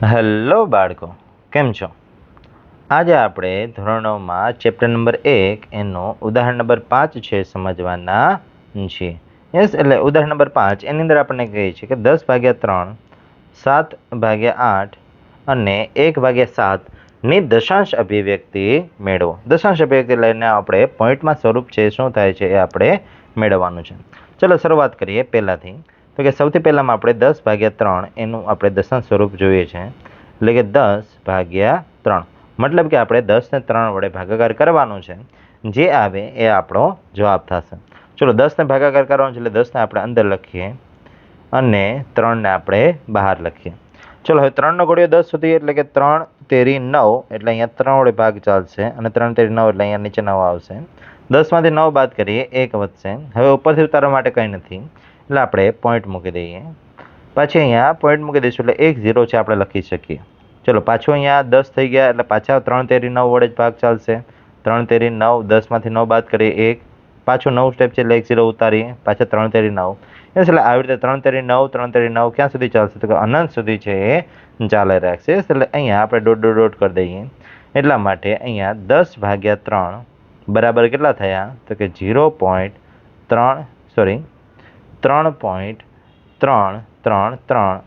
Hello બાળકો, કેમ છો? આજે આપણે ધોરણ 9માં ચેપ્ટર નંબર 1 એનો ઉદાહરણ નંબર 5 છે સમજવાના છીએ. યસ, એટલે ઉદાહરણ નંબર 5 એની અંદર આપણને કહે છે કે 10/3, 7/8 અને 1/7 ની દશાંશ અભિવ્યક્તિ મેળવો. દશાંશ અભિવ્યક્તિ લઈને આપણે પોઈન્ટમાં સ્વરૂપ છે શું થાય છે એ આપણે મેળવવાનું છે. ચલો શરૂઆત કરીએ પહેલાથી. તો કે સૌથી પહેલામાં આપણે 10/3 એનું આપણે દશાંશ સ્વરૂપ જોઈએ છે. એટલે કે 10/3 મતલબ કે આપણે 10ને 3 વડે ભાગાકાર કરવાનું છે. જે આવે એ આપણો જવાબ થશે. ચલો 10ને ભાગાકાર કરવાનો છે એટલે 10ને આપણે અંદર લખીએ અને 3ને આપણે બહાર લખીએ. ચલો હવે 3નો ઘડિયો 10 સુધી એટલે કે 3 તેરી 9 એટલે અહીંયા 3 વડે ભાગ ચાલશે અને 3 તેરી 9 એટલે અહીંયા નીચે 9 આવશે. 10માંથી 9 બાદ કરીએ 1 વધશે. હવે ઉપરથી ઉતારવા માટે કંઈ નથી એટલે આપણે પોઈન્ટ મૂકી દઈએ. પછી અહીંયા પોઈન્ટ મૂકી દઈશું એટલે 1 0 છે આપણે લખી શકીએ. ચલો પાછું અહીંયા 10 થઈ ગયા એટલે પાછા 3 તેરી 9 વડે જ ભાગ ચાલશે. 3 તેરી 9, 10માંથી 9 બાદ કરીએ 1, પાછું 9 સ્ટેપ છે એટલે 1 0 ઉતારીએ, પાછા 3 તેરી 9. એટલે આવી રીતે 3 તેરી 9, 3 તેરી 9 ક્યાં સુધી ચાલશે? તો કે અનંત સુધી છે એ ચાલે રાખશે. એટલે અહીંયા આપણે ડોટ કરી દઈએ. એટલા માટે અહીંયા 10/3 બરાબર કેટલા થયા? તો કે 3.333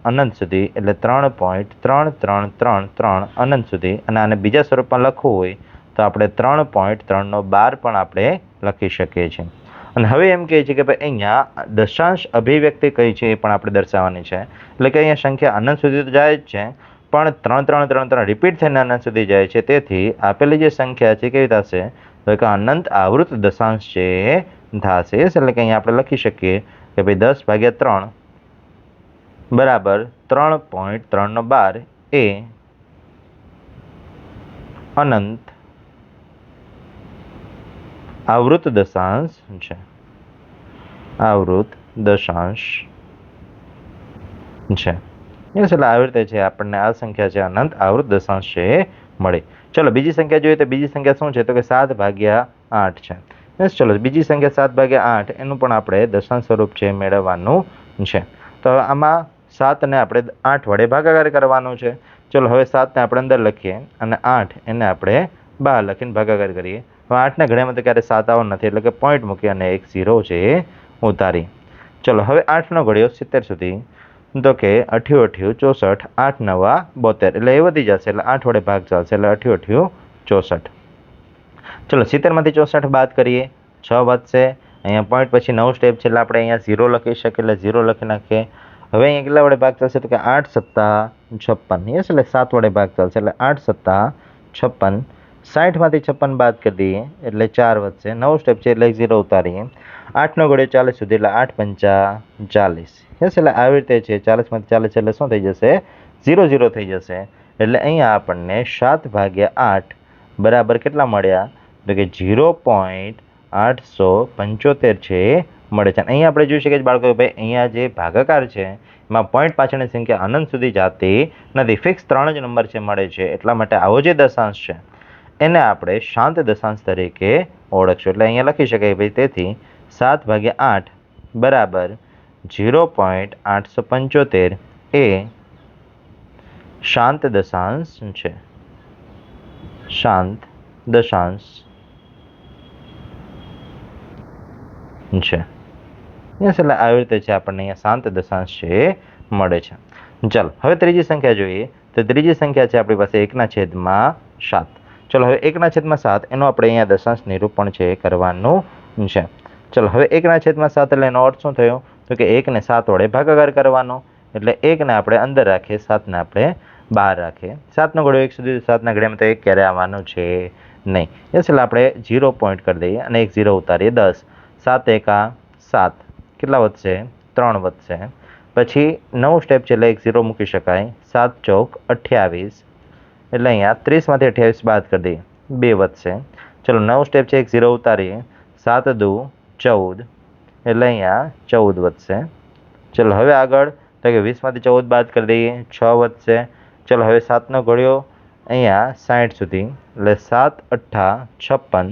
અનંત સુધી, એટલે 3.3333 અનંત સુધી. અને આને બીજા સ્વરૂપમાં લખવું હોય તો આપણે 3.312 પણ આપણે લખી શકીએ છીએ. અને હવે એમ કહે છે કે ભાઈ અહીંયા દશાંશ અભિવ્યક્તિ કઈ છે એ પણ આપણે દર્શાવવાની છે. એટલે કે અહીંયા સંખ્યા અનંત સુધી તો જાય જ છે, પણ 3 3 3 3 રિપીટ થઈને અનંત સુધી જાય છે. તેથી આપેલી જે સંખ્યા છે કેવી થશે? તો કે અનંત આવૃત દશાંશ છે એ થશે. એટલે કે અહીંયા આપણે લખી શકીએ કે ભાઈ 10/3 બરાબર 3.312 એ અનંત આવૃત દશાંશ છે. આવૃત દશાંશ છે. એટલે આવી રીતે છે આપણને આ સંખ્યા છે અનંત આવૃત દશાંશ છે એ મળી. ચલો બીજી સંખ્યા જોઈએ તો બીજી સંખ્યા શું છે? તો કે 7/8 છે. ચલો બીજી સંખ્યા 7/8 એનું પણ આપણે દશાંશ સ્વરૂપ છે મેળવવાનું છે. તો આમાં 7ને આપણે 8 વડે ભાગાકાર કરવાનો છે. ચલો હવે 7ને આપણે અંદર લખીએ અને 8 એને આપણે બહાર લખીને ભાગાકાર કરીએ. હવે 8ના ઘડિયામાં તો ક્યારે 7 આવવાનો નથી એટલે કે પોઈન્ટ મૂકી અને 1 0 છે એ ઉતારી. ચલો હવે 8નો ઘડિયો 70 સુધી. તો કે 8 8 64, 8 9 72 એટલે એ વધી જશે એટલે 8 વડે ભાગ ચાલશે એટલે 8 8 64. ચલો 70માંથી 64 બાદ કરીએ, 6 વધશે. અહીંયા પોઈન્ટ પછી 9 સ્ટેપ છે એટલે આપણે અહીંયા 0 લખી શકીએ એટલે 0 લખી નાખીએ. હવે અહીંયા કેટલા વડે ભાગ ચાલશે? તો કે 8 7 56. યસ, એટલે 7 વડે ભાગ ચાલશે એટલે 8 7 56. 60માંથી 56 બાદ કરી દઈએ એટલે 4 વધશે. 9 સ્ટેપ છે એટલે 0 ઉતારીએ. 8નો ઘડિયો 40 સુધી એટલે 8 5 40. યસ, એટલે આવી રીતે છે 40માંથી 40 એટલે શું થઈ જશે? 0 0 થઈ જશે. એટલે અહીંયા આપણને 7/8 બરાબર કેટલા મળ્યા? તો કે 0.875 છે મળે છે. અહીંયા આપણે જોઈ શકીએ બાળકો ભાઈ અહીંયા જે ભાગાકાર છે એમાં પોઈન્ટ પાછળની સંખ્યા અનંત સુધી જાતી નથી, ફિક્સ 3 જ નંબર છે મળે છે. એટલા માટે આવો જે દશાંશ છે એને આપણે શાંત દશાંશ તરીકે ઓળખશું. એટલે અહીંયા લખી શકાય ભાઈ તેથી 7/8 બરાબર 0.875 એ શાંત દશાંશ છે. શાંત દશાંશ છે. યસ, એટલે આવી રીતે છે આપણને અહીંયા શાંત દશાંશ છે મળે છે. ચાલો હવે ત્રીજી સંખ્યા જોઈએ તો ત્રીજી સંખ્યા છે આપણી પાસે 1/7. ચલો હવે 1/7 એનો આપણે અહીંયા દશાંશ નિરૂપણ છે કરવાનું છે. ચલો હવે 1/7 એટલે એનો અર્થ શું થયો? તો કે 1ને 7 વડે ભાગાકાર કરવાનો. એટલે 1ને આપણે અંદર રાખીએ, 7ને આપણે બહાર રાખીએ. 7નો ઘડિયો 1 સુધી, 7ના ઘડિયામાં તો 1 ક્યારે આવવાનું છે નહીં. યસ, એટલે આપણે 0 પોઈન્ટ કરી દઈએ અને 1 0 ઉતારીએ. 10 7 1 7 કેટલા વધશે? 3 વધશે. પછી 9 સ્ટેપ છે એટલે 1 0 મૂકી શકાય. 7 ચોક 28 એટલે અહીંયા 30માંથી 28 બાદ કરી દઈએ, 2 વધશે. ચલો 9 સ્ટેપ છે 1 0 ઉતારીએ. 7 2 14 એટલે અહીંયા 14 વધશે. ચલો હવે આગળ તો કે 20માંથી 14 બાદ કરી દઈએ, 6 વધશે. ચલો હવે 7નો ઘડિયો અહીંયા 60 સુધી એટલે 7 8 56.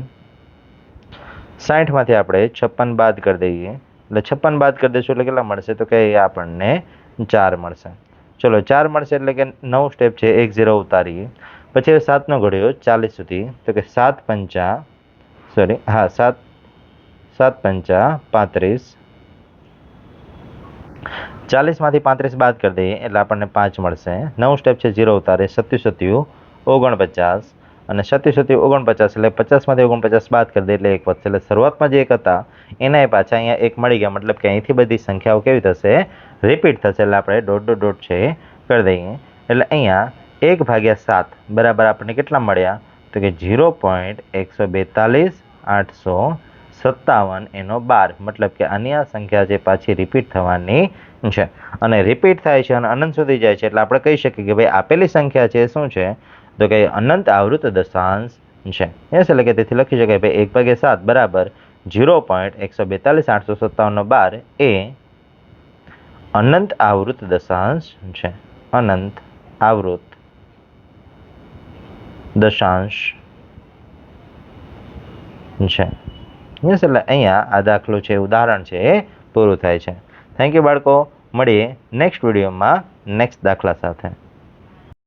60માંથી આપણે 56 બાદ કરી દઈએ એટલે 56 બાદ કરી દઈશું એટલે કેટલા મળશે? તો કે આપણને 4 મળશે. ચલો 4 મળશે એટલે કે 9 સ્ટેપ છે 1 0 ઉતારીએ. પછી હવે 7નો ઘડિયો 40 સુધી, તો કે 7 પંચા 35. 40માંથી 35 બાદ કરી દઈએ એટલે આપણને 5 મળશે. 9 સ્ટેપ છે 0 ઉતારે 37 49 અને 37 49 એટલે 50માંથી 49 બાદ કરી દઈએ એટલે 1 વધશે. એટલે શરૂઆતમાં જે 1 હતા એના પાછા અહીંયા 1 મળી ગયા, મતલબ કે અહીંથી બધી સંખ્યાઓ કેવી થશે? રિપીટ થશે. એટલે આપણે ડોટ છે કરી દઈએ. એટલે અહીંયા 1/7 બરાબર આપણને કેટલા મળ્યા? તો કે 0.142 એનો 12, મતલબ કે આની આ સંખ્યા જે પાછી રિપીટ થવાની છે અને રિપીટ થાય છે અને અનંત સુધી જાય છે એટલે આપણે કહી શકીએ કે ભાઈ આપેલી સંખ્યા છે શું છે? તો કે અનંત આવૃત દશાંશ છે. યસ, એટલે કે તેથી લખી શકાય ભાઈ 1/7 બરાબર 0.142,857 એ અનંત આવૃત દશાંશ છે. અનંત આવૃત દશાંશ છે. યસ, એટલે અહીંયા આ દાખલો છે, ઉદાહરણ છે એ પૂરું થાય છે. થેન્ક યુ બાળકો. મળીએ નેક્સ્ટ વિડીયોમાં નેક્સ્ટ દાખલા સાથે.